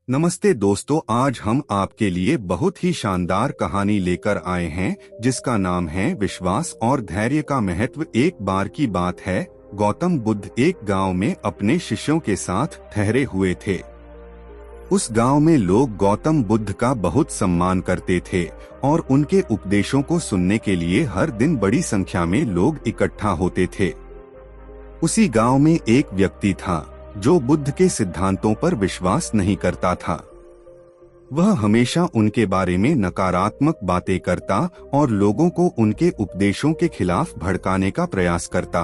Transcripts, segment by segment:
नमस्ते दोस्तों, आज हम आपके लिए बहुत ही शानदार कहानी लेकर आए हैं जिसका नाम है विश्वास और धैर्य का महत्व। एक बार की बात है, गौतम बुद्ध एक गांव में अपने शिष्यों के साथ ठहरे हुए थे। उस गांव में लोग गौतम बुद्ध का बहुत सम्मान करते थे और उनके उपदेशों को सुनने के लिए हर दिन बड़ी संख्या में लोग इकट्ठा होते थे। उसी गांव में एक व्यक्ति था जो बुद्ध के सिद्धांतों पर विश्वास नहीं करता था। वह हमेशा उनके बारे में नकारात्मक बातें करता और लोगों को उनके उपदेशों के खिलाफ भड़काने का प्रयास करता।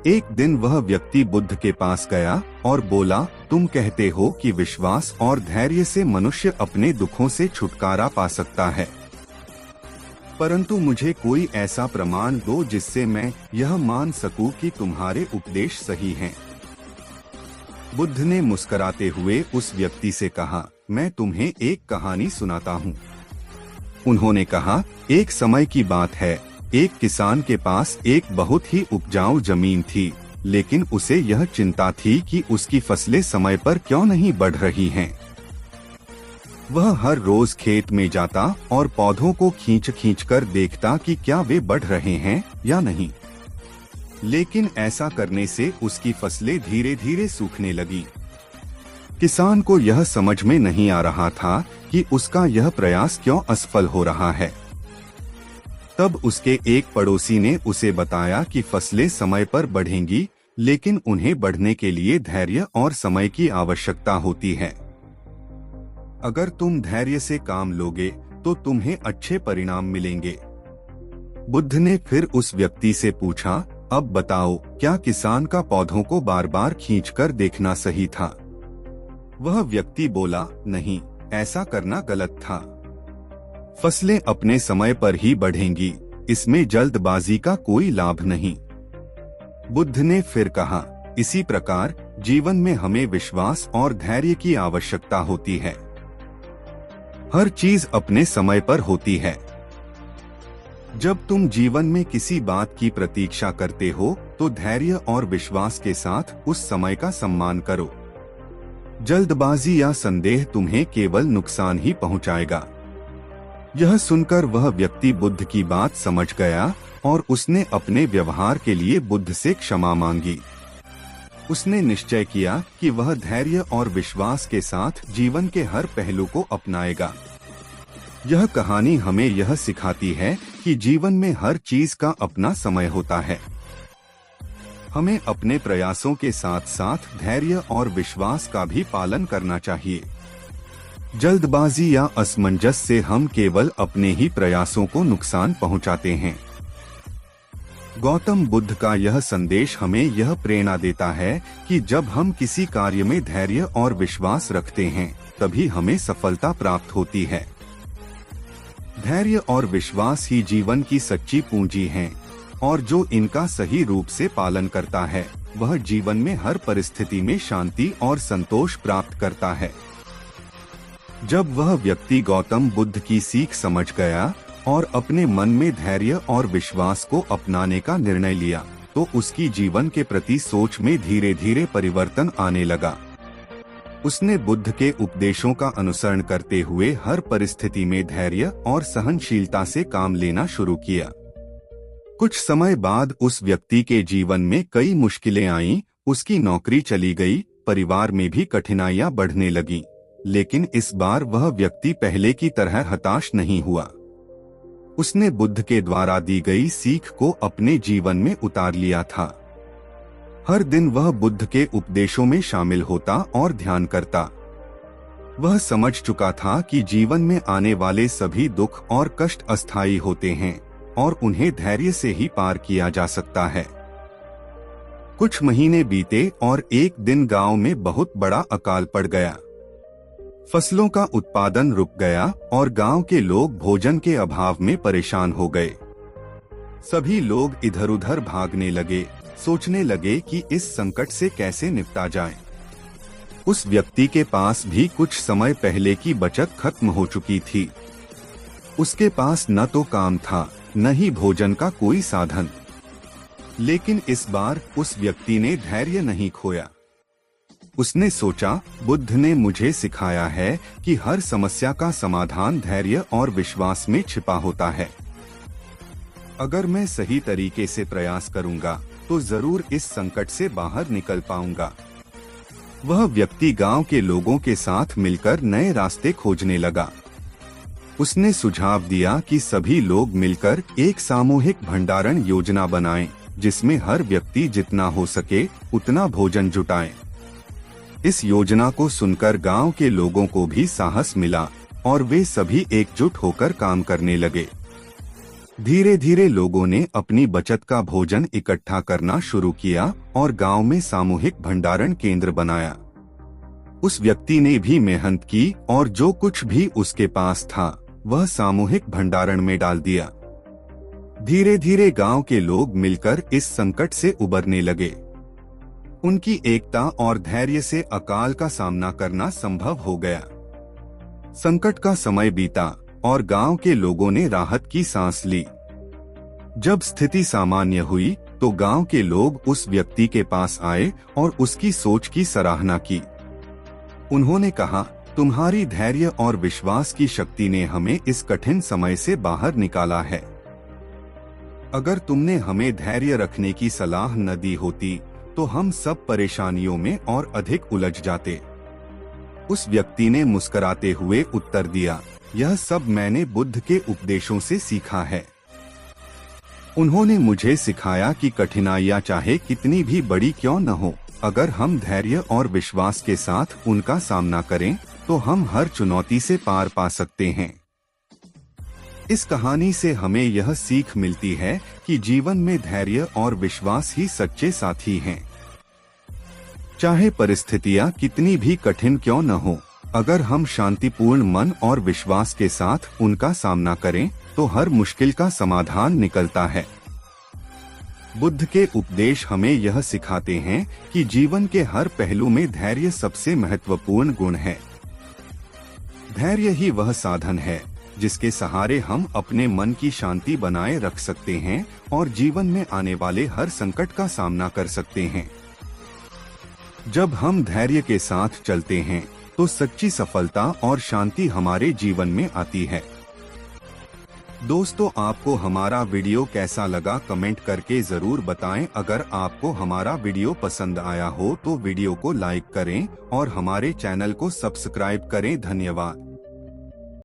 एक दिन वह व्यक्ति बुद्ध के पास गया और बोला, तुम कहते हो कि विश्वास और धैर्य से मनुष्य अपने दुखों से छुटकारा पा सकता है, परंतु मुझे कोई ऐसा प्रमाण दो जिससे मैं यह मान सकूं कि तुम्हारे उपदेश सही हैं। बुद्ध ने मुस्कुराते हुए उस व्यक्ति से कहा, मैं तुम्हें एक कहानी सुनाता हूँ। उन्होंने कहा, एक समय की बात है, एक किसान के पास एक बहुत ही उपजाऊ जमीन थी, लेकिन उसे यह चिंता थी कि उसकी फसलें समय पर क्यों नहीं बढ़ रही हैं। वह हर रोज खेत में जाता और पौधों को खींच कर देखता कि क्या वे बढ़ रहे हैं या नहीं, लेकिन ऐसा करने से उसकी फसलें धीरे धीरे सूखने लगी। किसान को यह समझ में नहीं आ रहा था कि उसका यह प्रयास क्यों असफल हो रहा है। तब उसके एक पड़ोसी ने उसे बताया कि फसलें समय पर बढ़ेंगी, लेकिन उन्हें बढ़ने के लिए धैर्य और समय की आवश्यकता होती है। अगर तुम धैर्य से काम लोगे तो तुम्हें अच्छे परिणाम मिलेंगे। बुद्ध ने फिर उस व्यक्ति से पूछा, अब बताओ, क्या किसान का पौधों को बार बार खींचकर देखना सही था? वह व्यक्ति बोला, नहीं, ऐसा करना गलत था। फसलें अपने समय पर ही बढ़ेंगी, इसमें जल्दबाजी का कोई लाभ नहीं। बुद्ध ने फिर कहा, इसी प्रकार जीवन में हमें विश्वास और धैर्य की आवश्यकता होती है। हर चीज अपने समय पर होती है। जब तुम जीवन में किसी बात की प्रतीक्षा करते हो तो धैर्य और विश्वास के साथ उस समय का सम्मान करो। जल्दबाजी या संदेह तुम्हें केवल नुकसान ही पहुंचाएगा। यह सुनकर वह व्यक्ति बुद्ध की बात समझ गया और उसने अपने व्यवहार के लिए बुद्ध से क्षमा मांगी। उसने निश्चय किया कि वह धैर्य और विश्वास के साथ जीवन के हर पहलू को अपनाएगा। यह कहानी हमें यह सिखाती है कि जीवन में हर चीज का अपना समय होता है। हमें अपने प्रयासों के साथ साथ धैर्य और विश्वास का भी पालन करना चाहिए। जल्दबाजी या असमंजस से हम केवल अपने ही प्रयासों को नुकसान पहुंचाते हैं। गौतम बुद्ध का यह संदेश हमें यह प्रेरणा देता है कि जब हम किसी कार्य में धैर्य और विश्वास रखते हैं, तभी हमें सफलता प्राप्त होती है। धैर्य और विश्वास ही जीवन की सच्ची पूंजी हैं, और जो इनका सही रूप से पालन करता है, वह जीवन में हर परिस्थिति में शांति और संतोष प्राप्त करता है। जब वह व्यक्ति गौतम बुद्ध की सीख समझ गया और अपने मन में धैर्य और विश्वास को अपनाने का निर्णय लिया, तो उसकी जीवन के प्रति सोच में धीरे धीरे परिवर्तन आने लगा। उसने बुद्ध के उपदेशों का अनुसरण करते हुए हर परिस्थिति में धैर्य और सहनशीलता से काम लेना शुरू किया। कुछ समय बाद उस व्यक्ति के जीवन में कई मुश्किलें आईं। उसकी नौकरी चली गई, परिवार में भी कठिनाइयां बढ़ने लगीं, लेकिन इस बार वह व्यक्ति पहले की तरह हताश नहीं हुआ। उसने बुद्ध के द्वारा दी गई सीख को अपने जीवन में उतार लिया था। हर दिन वह बुद्ध के उपदेशों में शामिल होता और ध्यान करता। वह समझ चुका था कि जीवन में आने वाले सभी दुख और कष्ट अस्थायी होते हैं और उन्हें धैर्य से ही पार किया जा सकता है। कुछ महीने बीते और एक दिन गांव में बहुत बड़ा अकाल पड़ गया। फसलों का उत्पादन रुक गया और गांव के लोग भोजन के अभाव में परेशान हो गए। सभी लोग इधर उधर भागने लगे, सोचने लगे कि इस संकट से कैसे निपटा जाए। उस व्यक्ति के पास भी कुछ समय पहले की बचत खत्म हो चुकी थी। उसके पास न तो काम था, न ही भोजन का कोई साधन। लेकिन इस बार उस व्यक्ति ने धैर्य नहीं खोया। उसने सोचा, बुद्ध ने मुझे सिखाया है कि हर समस्या का समाधान धैर्य और विश्वास में छिपा होता है। अगर मैं सही तरीके से प्रयास करूंगा तो जरूर इस संकट से बाहर निकल पाऊंगा। वह व्यक्ति गांव के लोगों के साथ मिलकर नए रास्ते खोजने लगा। उसने सुझाव दिया कि सभी लोग मिलकर एक सामूहिक भंडारण योजना बनाएं, जिसमें हर व्यक्ति जितना हो सके उतना भोजन जुटाए। इस योजना को सुनकर गांव के लोगों को भी साहस मिला और वे सभी एकजुट होकर काम करने लगे। धीरे धीरे लोगों ने अपनी बचत का भोजन इकट्ठा करना शुरू किया और गांव में सामूहिक भंडारण केंद्र बनाया। उस व्यक्ति ने भी मेहनत की और जो कुछ भी उसके पास था वह सामूहिक भंडारण में डाल दिया। धीरे धीरे गांव के लोग मिलकर इस संकट से उबरने लगे। उनकी एकता और धैर्य से अकाल का सामना करना संभव हो गया। संकट का समय बीता और गांव के लोगों ने राहत की सांस ली। जब स्थिति सामान्य हुई तो गांव के लोग उस व्यक्ति के पास आए और उसकी सोच की सराहना की। उन्होंने कहा, तुम्हारी धैर्य और विश्वास की शक्ति ने हमें इस कठिन समय से बाहर निकाला है। अगर तुमने हमें धैर्य रखने की सलाह न दी होती तो हम सब परेशानियों में और अधिक उलझ जाते। उस व्यक्ति ने मुस्कुराते हुए उत्तर दिया, यह सब मैंने बुद्ध के उपदेशों से सीखा है। उन्होंने मुझे सिखाया कि कठिनाइयां चाहे कितनी भी बड़ी क्यों न हो, अगर हम धैर्य और विश्वास के साथ उनका सामना करें तो हम हर चुनौती से पार पा सकते हैं। इस कहानी से हमें यह सीख मिलती है कि जीवन में धैर्य और विश्वास ही सच्चे साथी हैं। चाहे परिस्थितियां कितनी भी कठिन क्यों न हो, अगर हम शांतिपूर्ण मन और विश्वास के साथ उनका सामना करें तो हर मुश्किल का समाधान निकलता है। बुद्ध के उपदेश हमें यह सिखाते हैं कि जीवन के हर पहलू में धैर्य सबसे महत्वपूर्ण गुण है। धैर्य ही वह साधन है जिसके सहारे हम अपने मन की शांति बनाए रख सकते हैं और जीवन में आने वाले हर संकट का सामना कर सकते हैं। जब हम धैर्य के साथ चलते हैं तो सच्ची सफलता और शांति हमारे जीवन में आती है। दोस्तों, आपको हमारा वीडियो कैसा लगा कमेंट करके जरूर बताएं। अगर आपको हमारा वीडियो पसंद आया हो तो वीडियो को लाइक करें और हमारे चैनल को सब्सक्राइब करें। धन्यवाद।